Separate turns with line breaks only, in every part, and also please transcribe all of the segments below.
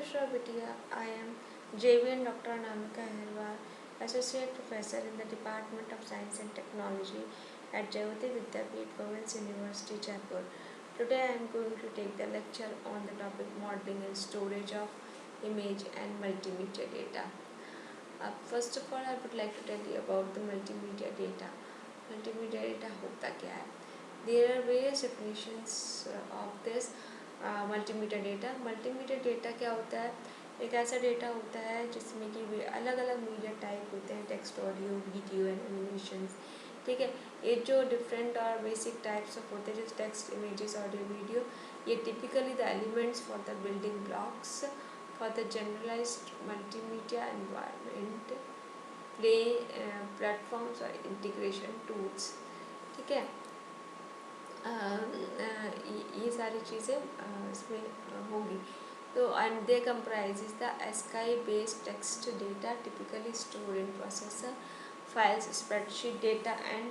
Bushra Bitia. I am JVN Dr. Anamika Aherwal, Associate Professor in the Department of Science and Technology at Jayavati Vidyapeeth Women's University, Jaipur. Today I am going to take the lecture on the topic modeling and storage of image and multimedia data. First of all, I would like to tell you about the multimedia data. Multimedia data होता क्या है? There are various definitions of this multimedia data. Multimedia data क्या होता है? एक ऐसा data होता है जिसमें कि वे अलग अलग मीडिया टाइप होते हैं, text, audio, video and animations. ठीक है, ये जो डिफरेंट और बेसिक टाइप्स ऑफ होते हैं जैसे टेक्स्ट, इमेजेस, ऑडियो, वीडियो, ये typically the elements for the building blocks for the generalised multimedia environment, play platforms और इंटीग्रेशन टूल्स. ठीक है, ये सारी चीज़ें इसमें होगी. तो and they comprises the ASCII based text data typically stored in processor files, spreadsheet data and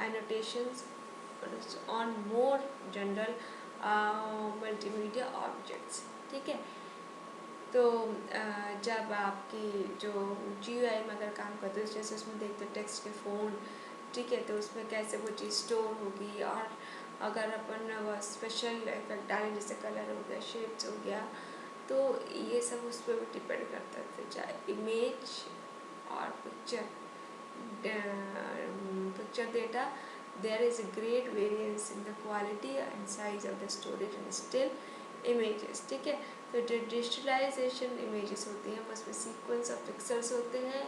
annotations on more general multimedia objects. ठीक है, तो जब आपकी जो GUI में अगर काम करते हो जैसे उसमें देखते हो टेक्स्ट के फ़ोन, ठीक है, तो उसमें कैसे वो चीज़ स्टोर होगी. और अगर अपन वो स्पेशल इफेक्ट डालें जैसे कलर हो गया, शेप्स हो गया, तो ये सब उस पर भी डिपेंड करता है. चाहे इमेज और picture data, there is a great variance in the quality and size of the storage and still images. ठीक है, तो जो डिजिटलाइजेशन इमेजेस होती हैं उसमें सीक्वेंस ऑफ पिक्सल्स होते हैं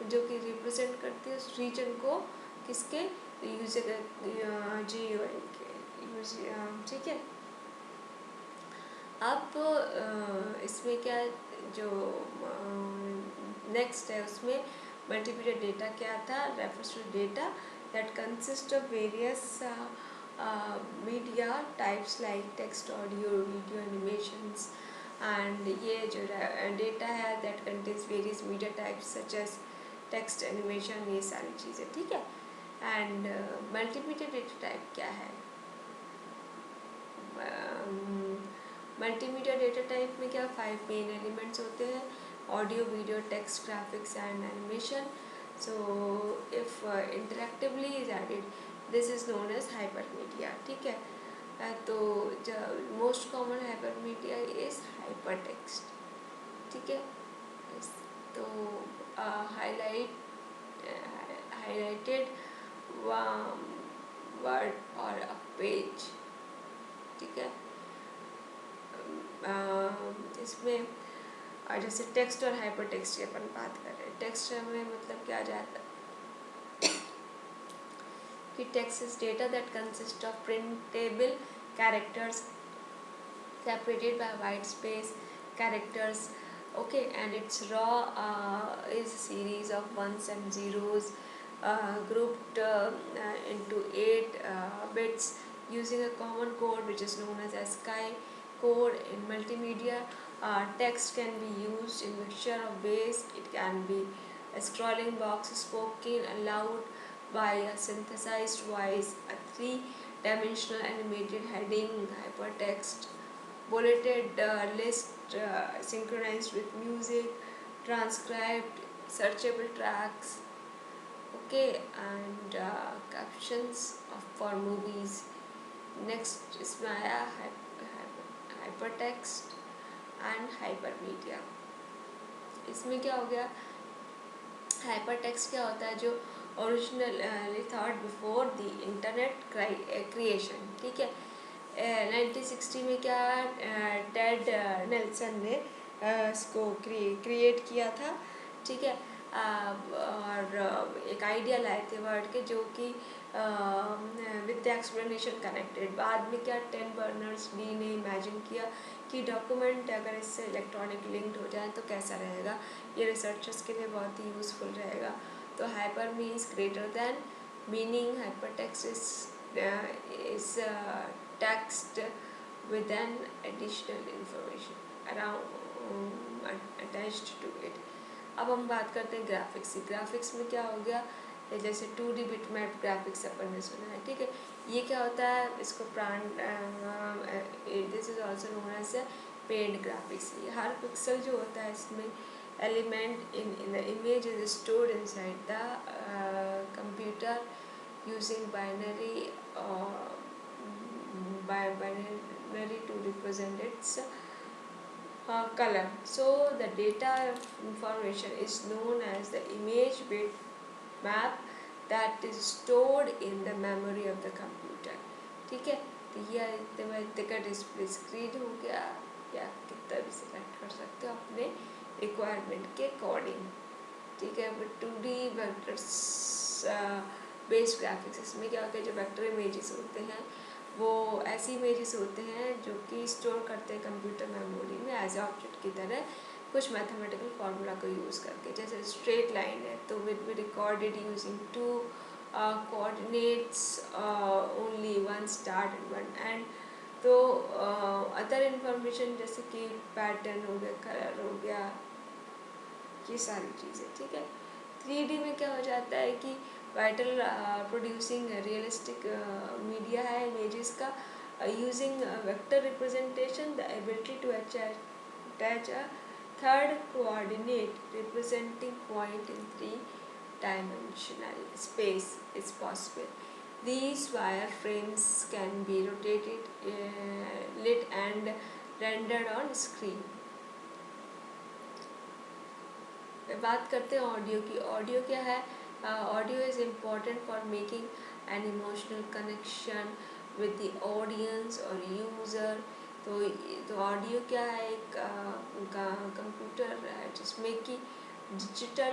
जो कि रिप्रेजेंट करते हैं उस रीजन को, किसके, यूजर GUI के. ठीक है, अब इसमें क्या जो नेक्स्ट है उसमें मल्टीमीडिया डेटा क्या था? Refers to data that consist of various media types like text, audio, video, animations. And ये जो डेटा है that contains various media types such as text, animation, ये सारी चीज़ें. ठीक है, एंड मल्टीमीडिया डेटा टाइप क्या है? मल्टीमीडिया डेटा टाइप में क्या 5 मेन एलिमेंट्स होते हैं: audio, video, text, graphics and animation. So if interactively is added this is known as hypermedia. ठीक है, तो most common hypermedia is hypertext. ठीक है, तो हाईलाइटेड वर्ड और अ पेज. ठीक है, इसमें जैसे टेक्स्ट और हाइपर टेक्स्ट की अपन बात कर रहे हैं. टेक्स्ट में मतलब क्या जाता है कि text is data that consist of printable characters separated by white space characters. Okay, and its raw is a series of ones and zeros grouped into 8 bits using a common code which is known as ASCII code. In multimedia, text can be used in mixture of ways. It can be a scrolling box, spoken aloud by a synthesized voice, a 3-dimensional animated heading, hypertext, bulleted list synchronized with music, transcribed, searchable tracks. Okay, and captions for movies. Next इसमें आया hypertext and hypermedia. इसमें क्या हो गया? hypertext क्या होता है? जो originally thought before the internet creation. ठीक है, 1960 में क्या टेड नेल्सन ने इसको क्रिएट किया था. ठीक है, और एक आइडिया लाए थे वर्ड के जो कि विद द एक्सप्लेनेशन कनेक्टेड. बाद में क्या टेन बर्नर्स-ली ने इमेजिन किया कि डॉक्यूमेंट अगर इससे इलेक्ट्रॉनिक लिंक्ड हो जाए तो कैसा रहेगा. ये रिसर्चर्स के लिए बहुत ही यूज़फुल रहेगा. तो hyper means greater than, meaning hypertext is text with an additional information around attached to it. अब हम बात करते हैं ग्राफिक्स की. ग्राफिक्स में क्या हो गया? जैसे 2D बिटमैप ग्राफिक्स अपन ने सुना है. ठीक है, ये क्या होता है? इसको this is also known as paint graphics. ये हर पिक्सल जो होता है इसमें element in the image is stored inside the computer using binary to represent its color. So the data information is known as the image bit map that is stored in the memory of the computer. ठीक है, तो ये इतने का display screen हो गया, या कितना भी सिलेक्ट कर सकते हो अपने रिक्वायरमेंट के अकॉर्डिंग। ठीक है, but 2D vectors based graphics, इसमें क्या होता है, जो वेक्टर इमेजेस होते हैं वो ऐसी इमेजेस होते हैं जो कि स्टोर करते हैं कंप्यूटर मेमोरी में एज ए ऑब्जेक्ट की तरह, कुछ मैथमेटिकल फार्मूला को यूज़ करके। जैसे स्ट्रेट लाइन है तो will be recorded using 2 coordinates only, one start and one and. तो अदर इंफॉर्मेशन जैसे कि पैटर्न हो गया, कलर हो गया, ये सारी चीज़ें। ठीक है, 3D में क्या हो जाता है कि वाइटल प्रोड्यूसिंग रियलिस्टिक मीडिया है इमेजेस का, using vector representation the ability to attach a third coordinate representing point in 3-dimensional space is possible. These wireframes can be rotated, lit and rendered on screen. बात करते हैं audio की। Audio क्या है? Audio is important for making an emotional connection with the audience और user. तो audio क्या है? एक उनका कंप्यूटर है जिसमें कि डिजिटल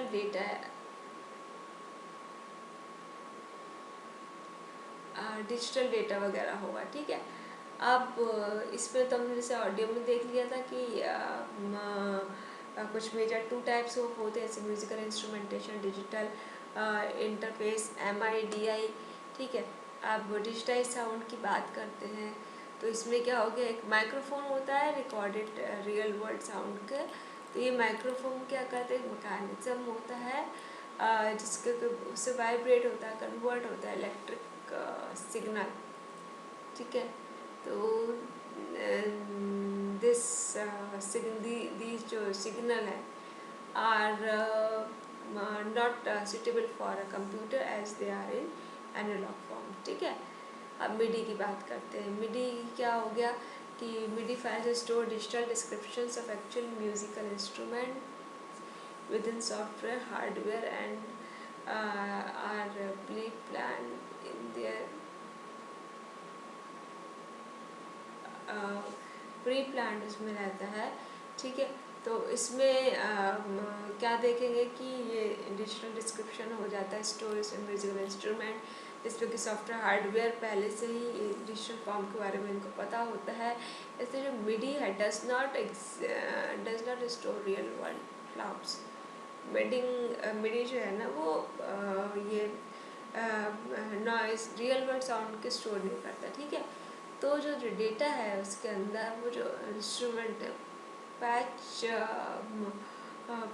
डेटा वगैरह होगा। ठीक है, अब इसमें तो हमने जैसे ऑडियो में देख लिया था कि कुछ मेजर 2 टाइप्स होते हैं, जैसे musical instrumentation, digital interface, MIDI। ठीक है, अब डिजिटाइज साउंड की बात करते हैं तो इसमें क्या हो गया, एक माइक्रोफोन होता है रिकॉर्डेड रियल वर्ल्ड साउंड का। तो ये माइक्रोफोन क्या करते हैं, मैकेनिज्म होता है जिसके उससे वाइब्रेट होता है, कन्वर्ट होता है इलेक्ट्रिक सिग्नल। ठीक है, तो these जो सिग्नल है are not suitable for a computer as they are in analog form। ठीक है, अब मिडी की बात करते हैं। मिडी क्या हो गया कि MIDI files store digital descriptions of actual musical instrument within software, hardware and are pre-planned in their pre plan इसमें रहता है। ठीक है, तो इसमें क्या देखेंगे कि ये डिजिटल डिस्क्रिप्शन हो जाता है स्टोरेज म्यूजिकल इंस्ट्रूमेंट, जिसमें कि सॉफ्टवेयर हार्डवेयर पहले से ही डिजिटल फॉर्म के बारे में इनको पता होता है। इसलिए जो मिडी है does not store real world clouds. MIDI जो है ना वो ये नॉइस रियल वर्ल्ड साउंड के स्टोर नहीं करता। ठीक है, तो जो डेटा है उसके अंदर वो जो इंस्ट्रूमेंट है patch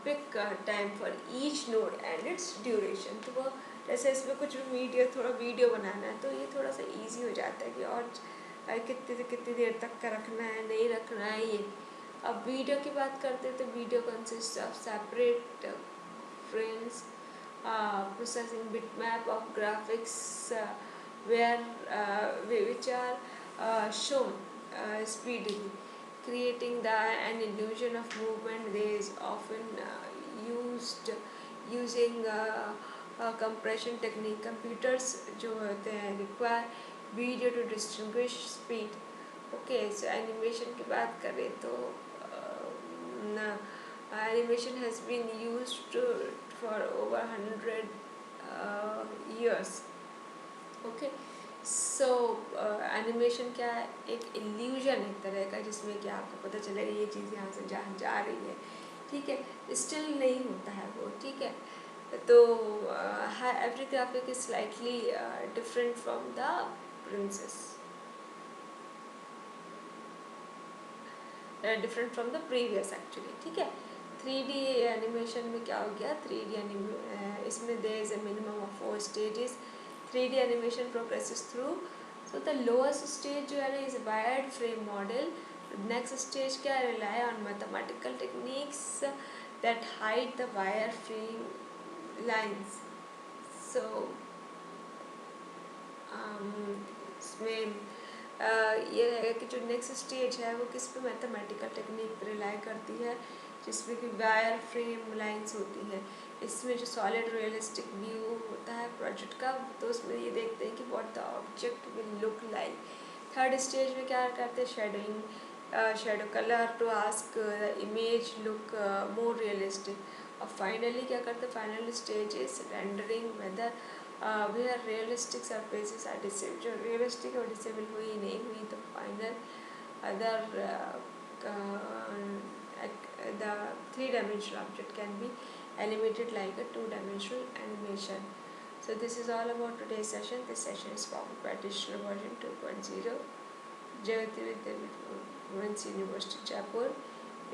peak time for each node and it's duration. तो वो जैसे इसमें कुछ थोड़ा वीडियो बनाना है तो ये थोड़ा सा इजी हो जाता है कि और कितनी से कितनी देर तक का रखना है, नहीं रखना है ये। अब वीडियो की बात करते हैं तो video consist of separate frames processing bitmap of graphics which are shown speedily, creating an illusion of movement. There is often using compression technique. Computers जो होते हैं require video to distinguish speed. Okay, so animation की बात करें तो animation has been used for over 100 years. Okay, so animation क्या है, एक इल्यूजन एक तरह का जिसमें कि आपको पता चलेगा ये चीज़ यहाँ से जहाँ जा रही है। ठीक है, स्टिल नहीं होता है वो। ठीक है, तो every graphic is slightly different from the princess, different from the previous actually. ठीक है, 3D एनिमेशन में क्या हो गया, 3D इसमें there is a minimum of 4 stages. 3D animation progresses through. So the lowest stage जो है ना is wired frame model Next stage क्या है, rely on mathematical techniques that hide the wireframe lines. So इसमें ये रहेगा कि जो नेक्स्ट स्टेज है वो किस पे मैथमेटिकल टेक्निक पर रिलाई करती है, जिसमें कि वायर फ्रेम लाइंस होती हैं. इसमें जो सॉलिड रियलिस्टिक व्यू होता है प्रोजेक्ट का, तो उसमें ये देखते हैं कि what the object will look like. Third stage में क्या करते हैं, shadowing, shadow colour to ask the image look more realistic. और फाइनली क्या करते हैं, final stage is rendering whether where realistic surfaces are disable. जो रियलिस्टिक और डिसेबल हुई नहीं हुई तो final other the three-dimensional object can be animated like a two-dimensional animation. So this is all about today's session. This session is powered by digital version 2.0, Jayati Vidya Women's University Jaipur.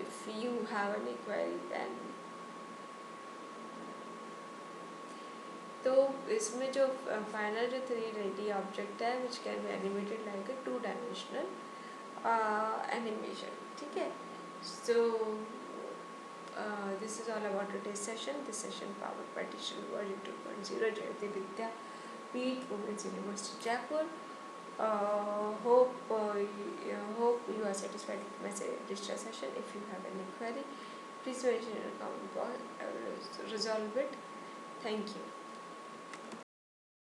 If you have any query, then तो इसमें जो final जो 3D object है which can be animated like a two-dimensional animation. ठीक है. So this is all about today's session. This session powered by digital version 2.0, Jayati Vidya Peeth, women's university Jaipur. Hope you are satisfied with my digital session. If you have any query, please mention in the comment box. I will resolve it. Thank you.